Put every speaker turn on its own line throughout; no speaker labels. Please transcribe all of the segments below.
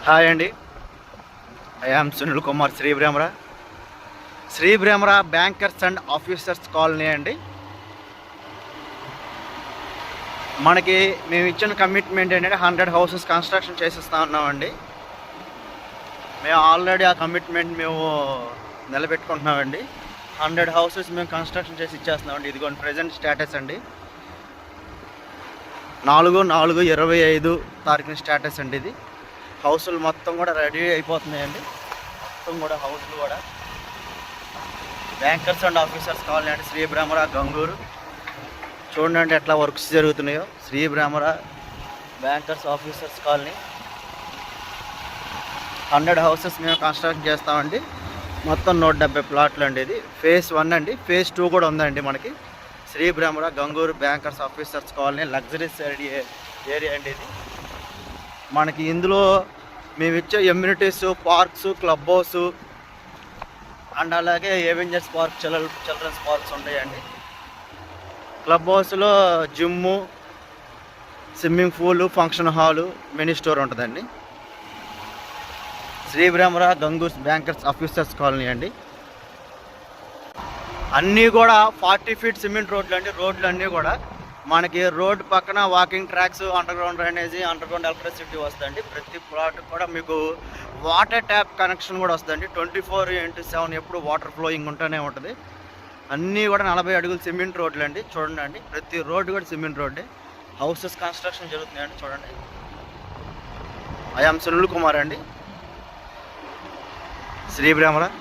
Hi అండి. I am Sunil Kumar, Shri Brahmara bankers and officers colony అండి. మనకి మేము ఇచ్చిన కమిట్మెంట్ ఏంటంటే 100 హౌసెస్ కన్స్ట్రక్షన్ చేసేస్తా ఉన్నామండి. మేము ఆల్రెడీ ఆ కమిట్మెంట్ నిలబెట్టుకుంటున్నామండి. 100 హౌసెస్ మేము కన్స్ట్రక్షన్ చేసి ఇచ్చేస్తున్నామండి. ఇదిగోండి ప్రజెంట్ స్టేటస్ అండి. 4/4/25 తారీఖున స్టేటస్ అండి. ఇది హౌసులు మొత్తం కూడా రెడీ అయిపోతున్నాయండి. మొత్తం కూడా హౌసులు కూడా బ్యాంకర్స్ అండ్ ఆఫీసర్స్ కాలనీ అండి. శ్రీ బ్రహ్మరా గంగూరు చూడండి ఎట్లా వర్క్స్ జరుగుతున్నాయో. Shri Brahmara bankers officers colony 100 houses మేము కన్స్ట్రక్షన్ చేస్తామండి. మొత్తం 170 ప్లాట్లు అండి. ఇది ఫేజ్ 1 అండి. ఫేజ్ 2 కూడా ఉందండి మనకి. Shri Brahmara Gangur bankers officers colony luxuries area అండి. ఇది మనకి ఇందులో మేము ఇచ్చే amenities, parks, club house and అలాగే ఏవెంజర్స్ పార్క్, చిల్డ్రన్స్ పార్క్స్ ఉంటాయండి. క్లబ్ హౌస్లో gym, swimming pool, function hall, mini store ఉంటుందండి. Shri Brahmara Gangur bankers officers colony అండి. అన్నీ కూడా 40 ఫీట్ సిమెంట్ రోడ్లు అండి. రోడ్లు అన్నీ కూడా మనకి రోడ్ పక్కన walking tracks, under ground drainage, under ground electricity వస్తుందండి. ప్రతి ప్లాట్ కూడా మీకు వాటర్ ట్యాప్ కనెక్షన్ కూడా వస్తుందండి. 24/7 ఎప్పుడు వాటర్ ఫ్లోయింగ్ ఉంటూనే ఉంటుంది. అన్నీ కూడా 40 అడుగులు సిమెంట్ రోడ్లు అండి. చూడండి అండి, ప్రతి రోడ్డు కూడా సిమెంట్ రోడ్డే. హౌసెస్ కన్స్ట్రక్షన్ జరుగుతున్నాయండి. చూడండి. ఐ యామ్ సునీల్ కుమార్ అండి, శ్రీ బ్రహ్మరా.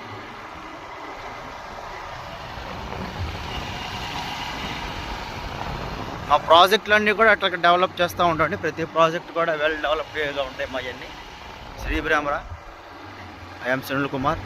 మా ప్రాజెక్టులన్నీ కూడా అట్లా డెవలప్ చేస్తూ ఉంటామండి. ప్రతి ప్రాజెక్ట్ కూడా వెల్ డెవలప్డ్గా ఉంటాయి మా అన్నీ. శ్రీ బ్రహ్మరా. I am Sunil Kumar.